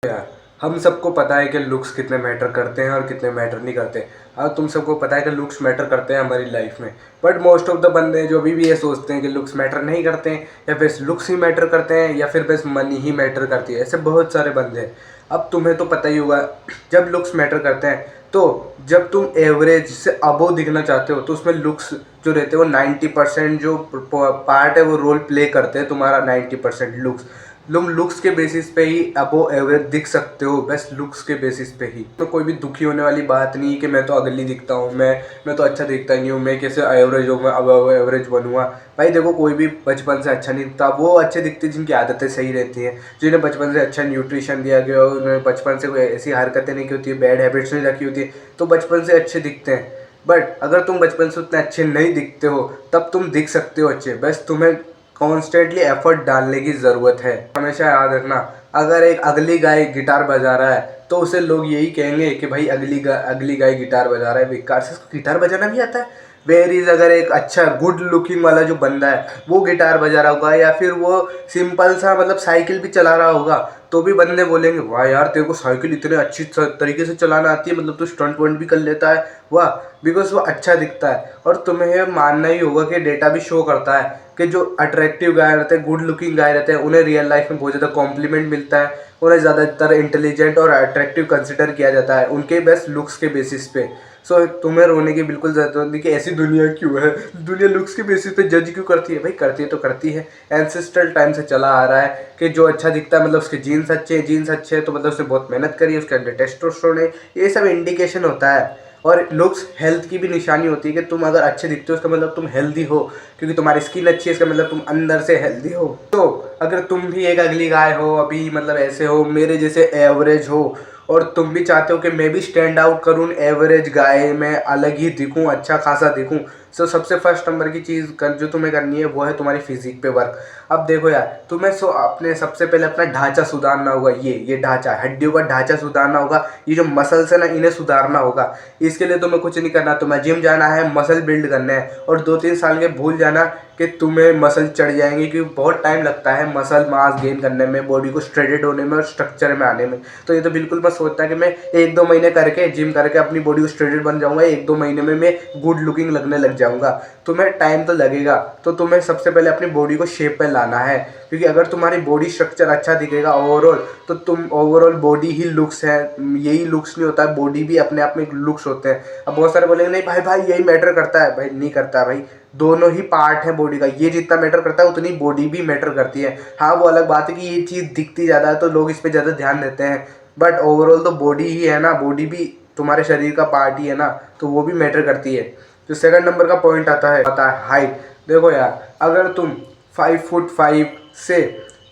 यार, हम सबको पता है कि लुक्स कितने मैटर करते हैं और कितने मैटर नहीं करते। और तुम सबको पता है कि लुक्स मैटर करते हैं हमारी लाइफ में। बट मोस्ट ऑफ द बंदे जो अभी भी ये सोचते हैं कि लुक्स मैटर नहीं करते हैं, या फिर लुक्स ही मैटर करते हैं, या फिर बस मनी ही मैटर करती है। ऐसे बहुत सारे बंदे हैं। अब तुम्हें तो पता ही होगा, जब लुक्स मैटर करते हैं तो जब तुम एवरेज से अबोव दिखना चाहते हो तो उसमें लुक्स जो रहते हैं वो 90% जो पार्ट है वो रोल प्ले करते हैं। तुम्हारा 90% लुक्स, तुम लुक्स के बेसिस पे ही अबो एवरेज दिख सकते हो, बस लुक्स के बेसिस पे ही। तो कोई भी दुखी होने वाली बात नहीं कि मैं तो अगली दिखता हूँ, मैं तो अच्छा दिखता ही नहीं हूँ, मैं कैसे एवरेज हूँ, मैं अब एवरेज बनूंगा। भाई देखो, कोई भी बचपन से अच्छा नहीं दिखता। वो अच्छे दिखते जिनकी आदतें सही रहती हैं, जिन्हें बचपन से अच्छा न्यूट्रिशन दिया गया हो, उन्हें बचपन से कोई ऐसी हरकतें नहीं की होती है, बैड हैबिट्स नहीं रखी होती, तो बचपन से अच्छे दिखते हैं। बट अगर तुम बचपन से उतने अच्छे नहीं दिखते हो तब तुम दिख सकते हो अच्छे, बस तुम्हें कॉन्स्टेंटली एफर्ट डालने की ज़रूरत है। हमेशा याद रखना, अगर एक अगली गाय गिटार बजा रहा है तो उसे लोग यही कहेंगे कि भाई अगली गाय गिटार बजा रहा है, बेकार से इसको गिटार बजाना भी आता है। वेर इज अगर एक अच्छा गुड लुकिंग वाला जो बंदा है वो गिटार बजा रहा होगा, या फिर वो सिंपल सा मतलब साइकिल भी चला रहा होगा, तो भी बंदे बोलेंगे वाह यार, तेरे को साइकिल इतने अच्छी तरीके से चलाना आती है, मतलब तू स्टंट वंट भी कर लेता है, वाह। बिकॉज वो अच्छा दिखता है। और तुम्हें मानना ही होगा कि डेटा भी शो करता है कि जो अट्रैक्टिव गाय रहते हैं, गुड लुकिंग गाय रहते हैं, उन्हें रियल लाइफ में बहुत ज़्यादा कॉम्प्लीमेंट मिलता है, उन्हें ज़्यादातर इंटेलिजेंट और अट्रैक्टिव कंसिडर किया जाता है उनके बेस्ट लुक्स के बेसिस पे। सो तुम्हें रोने की बिल्कुल ज़रूरत नहीं कि ऐसी दुनिया क्यों है, दुनिया लुक्स के बेसिस पे जज क्यों करती है। भाई करती है तो करती है, एंसेस्ट्रल टाइम से चला आ रहा है कि जो अच्छा दिखता है मतलब उसके जीन्स अच्छे हैं, जीन्स अच्छे हैं तो मतलब उसने बहुत मेहनत करी है, उसके अंदर टेस्टोस्टेरोन है, ये सब इंडिकेशन होता है। और लुक्स हेल्थ की भी निशानी होती है कि तुम अगर अच्छे दिखते हो इसका मतलब तुम हेल्दी हो, क्योंकि तुम्हारी स्किन अच्छी है इसका मतलब तुम अंदर से हेल्दी हो। तो अगर तुम भी एक अगली गाय हो, अभी मतलब ऐसे हो मेरे जैसे एवरेज हो, और तुम भी चाहते हो कि मैं भी स्टैंड आउट करूँ एवरेज गाय में, अलग ही दिखूँ, अच्छा खासा दिखूँ, तो सबसे फर्स्ट नंबर की चीज़ जो तुम्हें करनी है वो है तुम्हारी फिजिक पे वर्क। अब देखो यार, तुम्हें अपने सबसे पहले अपना ढांचा सुधारना होगा। ये ढांचा, हड्डियों का ढांचा सुधारना होगा, ये जो मसल्स है ना इन्हें सुधारना होगा। इसके लिए तुम्हें कुछ नहीं करना, तुम्हें जिम जाना है, मसल बिल्ड करना है, और 2-3 साल के भूल जाना कि तुम्हें मसल चढ़ जाएंगे, क्योंकि बहुत टाइम लगता है मसल मास गेन करने में, बॉडी को स्ट्रेटेड होने में और स्ट्रक्चर में आने में। तो ये तो बिल्कुल मत सोचता कि मैं 1-2 महीने करके जिम करके अपनी बॉडी को स्ट्रेटेड बन जाऊंगा, 1-2 महीने में मैं गुड लुकिंग लगने लग जाऊंगा। तुम्हें टाइम तो लगेगा। तो तुम्हें सबसे पहले अपनी बॉडी को शेप पे लाना है, क्योंकि अगर तुम्हारी बॉडी स्ट्रक्चर अच्छा दिखेगा ओवरऑल, तो तुम ओवरऑल बॉडी ही लुक्स है, यही लुक्स नहीं होता है, बॉडी भी अपने आप में लुक्स होते हैं। अब बहुत सारे बोलेंगे नहीं भाई भाई यही मैटर करता है, भाई नहीं करता है भाई, दोनों ही पार्ट है बॉडी का, ये जितना मैटर करता है उतनी बॉडी भी मैटर करती है। हाँ वो अलग बात है कि ये चीज़ दिखती ज़्यादा है तो लोग इस पर ज़्यादा ध्यान देते हैं, बट ओवरऑल तो बॉडी ही है ना, बॉडी भी तुम्हारे शरीर का पार्ट ही है ना, तो वो भी मैटर करती है। तो सेकंड नंबर का पॉइंट आता है हाइट। देखो यार, अगर तुम 5'5" से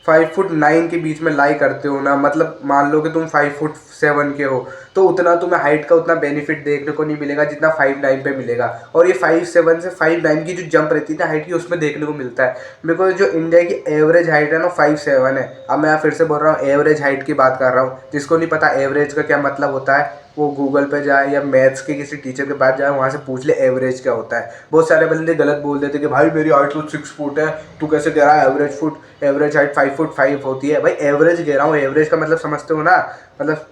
5'9" के बीच में लाई करते हो ना, मतलब मान लो कि तुम 5'7" के हो, तो उतना तुम्हें हाइट का उतना बेनिफिट देखने को नहीं मिलेगा जितना 5'9" पे मिलेगा। और ये 5'7" से 5'9" की जो जंप रहती है ना हाइट की, उसमें देखने को मिलता है। बिकॉज जो इंडिया की एवरेज हाइट है ना 5'7" है। अब मैं फिर से बोल रहा हूँ, एवरेज हाइट की बात कर रहा हूँ। जिसको नहीं पता एवरेज का क्या मतलब होता है, वो गूगल पे जाए या मैथ्स के किसी टीचर के पास जाए, वहाँ से पूछ ले एवरेज क्या होता है। बहुत सारे बंदे गलत बोल देते कि भाई मेरी हाइट तो 6 फुट है, तू कैसे कह रहा है एवरेज हाइट 5'5" होती है। भाई एवरेज कह रहा हूँ, एवरेज का मतलब समझते हो ना, मतलब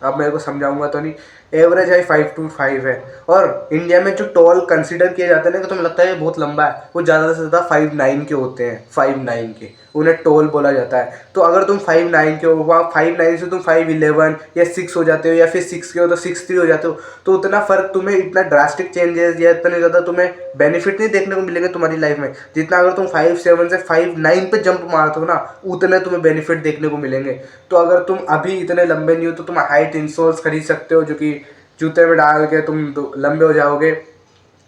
अब मेरे को समझाऊंगा तो नहीं। एवरेज हाइट 5'5" है। और इंडिया में जो टॉल कंसीडर किया जाता है ना, कि तुम्हें लगता है ये बहुत लंबा है, वो ज़्यादा से ज़्यादा 5'9" के होते हैं, 5'9" के, उन्हें टॉल बोला जाता है। तो अगर तुम 5'9" के हो, वहाँ 5'9" से तुम 5'11" या 6 हो जाते हो, या फिर 6 के हो तो 6'3" हो जाते हो, तो उतना फर्क तुम्हें, इतना ड्रास्टिक चेंजेस या इतने ज़्यादा तुम्हें बेनिफिट नहीं देखने को मिलेंगे तुम्हारी लाइफ में, जितना अगर तुम 5'7" से 5'9" पे जंप मारते हो ना, उतने तुम्हें बेनिफिट देखने को मिलेंगे। तो अगर तुम अभी इतने लंबे नहीं हो तो तुम हाइट इंसोल्स खरीद सकते हो, जो कि जूते में डाल के तुम लंबे हो जाओगे,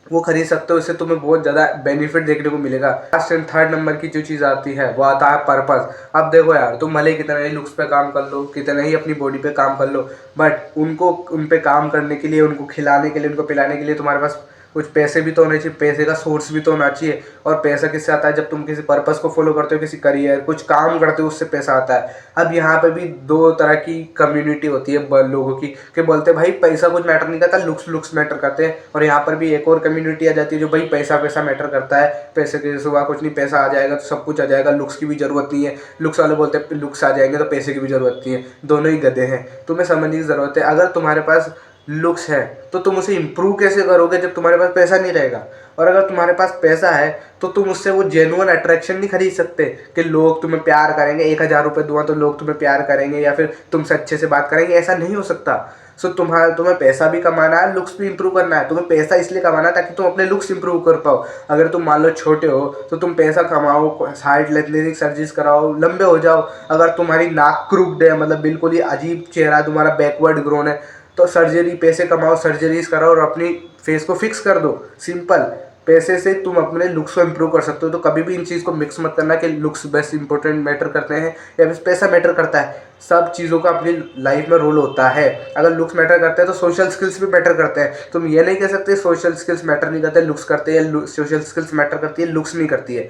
वो खरीद सकते हो। इससे तुम्हें बहुत ज़्यादा बेनिफिट देखने को मिलेगा। लास्ट एंड थर्ड नंबर की जो चीज़ आती है वो आता है पर्पस। अब देखो यार, तुम भले कितने ही लुक्स पे काम कर लो, कितने ही अपनी बॉडी पे काम कर लो, बट उन पे काम करने के लिए, उनको खिलाने के लिए, उनको पिलाने के लिए तुम्हारे पास कुछ पैसे भी तो होने चाहिए, पैसे का सोर्स भी तो होना चाहिए। और पैसा किससे आता है? जब तुम किसी पर्पस को फॉलो करते हो, किसी करियर कुछ काम करते हो, उससे पैसा आता है। अब यहाँ पे भी दो तरह की कम्युनिटी होती है लोगों की, कि बोलते हैं भाई पैसा कुछ मैटर नहीं करता, लुक्स मैटर करते हैं। और यहाँ पर भी एक और कम्युनिटी आ जाती है जो भाई पैसा मैटर करता है, पैसे के सिवा कुछ नहीं, पैसा आ जाएगा तो सब कुछ आ जाएगा, लुक्स की भी जरूरत नहीं है। लुक्स वाले बोलते हैं लुक्स आ जाएंगे तो पैसे की भी जरूरत नहीं है, दोनों ही गधे हैं। तुम्हें समझने की जरूरत है, अगर तुम्हारे पास लुक्स है तो तुम उसे इम्प्रूव कैसे करोगे जब तुम्हारे पास पैसा नहीं रहेगा? और अगर तुम्हारे पास पैसा है तो तुम उससे वो जेन्युइन अट्रैक्शन नहीं खरीद सकते कि लोग तुम्हें प्यार करेंगे, 1,000 रुपये दूंगा तो लोग तुम्हें प्यार करेंगे या फिर तुमसे अच्छे से बात करेंगे, ऐसा नहीं हो सकता। सो तुम्हें पैसा भी कमाना है, लुक्स भी इंप्रूव करना है। तुम्हें पैसा इसलिए कमाना है ताकि तुम अपने लुक्स इंप्रूव कर पाओ। अगर तुम मान लो छोटे हो तो तुम पैसा कमाओ, हाइट लेथनिक सर्जरीज कराओ, लंबे हो जाओ। अगर तुम्हारी नाक क्रूक्ड है, मतलब बिल्कुल ही अजीब चेहरा, तुम्हारा बैकवर्ड ग्रोन है, तो सर्जरी, पैसे कमाओ, सर्जरीज कराओ और अपनी फेस को फिक्स कर दो। सिंपल। पैसे से तुम अपने लुक्स को इम्प्रूव कर सकते हो। तो कभी भी इन चीज़ को मिक्स मत करना कि लुक्स बेस्ट इंपॉर्टेंट मैटर करते हैं या फिर पैसा मैटर करता है। सब चीज़ों का अपनी लाइफ में रोल होता है। अगर लुक्स मैटर करते हैं तो सोशल स्किल्स भी मैटर करते हैं। तुम ये नहीं कह सकते सोशल स्किल्स मैटर नहीं करते, लुक्स करते हैं, या सोशल स्किल्स मैटर करती है, लुक्स नहीं करती है।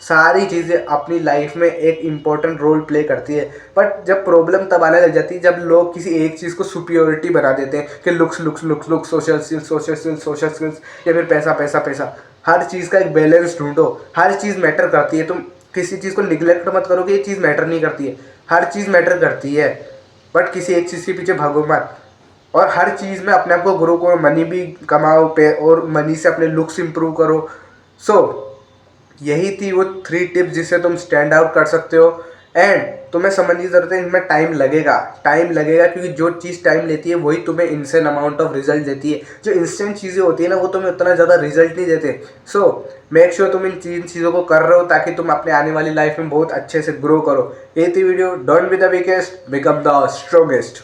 सारी चीज़ें अपनी लाइफ में एक इम्पॉर्टेंट रोल प्ले करती है। बट जब प्रॉब्लम तब आने लग जाती है जब लोग किसी एक चीज़ को सुपियोरिटी बना देते हैं कि looks looks looks looks, social skills social skills social skills, या फिर पैसा पैसा पैसा। हर चीज़ का एक बैलेंस ढूंढो। हर चीज़ मैटर करती है। तुम किसी चीज़ को निगलेक्ट मत करो कि ये चीज़ मैटर नहीं करती है। हर चीज़ मैटर करती है, बट किसी एक चीज़ के पीछे भागो मत। और हर चीज़ में अपने आप को ग्रो करो, मनी भी कमाओ पे, और मनी से अपने लुक्स इंप्रूव करो। सो यही थी वो 3 टिप्स जिससे तुम स्टैंड आउट कर सकते हो। एंड तुम्हें समझने की ज़रूरत है, इनमें टाइम लगेगा क्योंकि जो चीज़ टाइम लेती है वही तुम्हें इंसेंट अमाउंट ऑफ रिजल्ट देती है। जो इंस्टेंट चीज़ें होती है ना, वो तुम्हें उतना ज़्यादा रिजल्ट नहीं देते। सो मेक श्योर तुम इन चीज़ों को कर रहे हो ताकि तुम अपने आने वाली लाइफ में बहुत अच्छे से ग्रो करो। ये थी video. Don't be the weakest, become the strongest.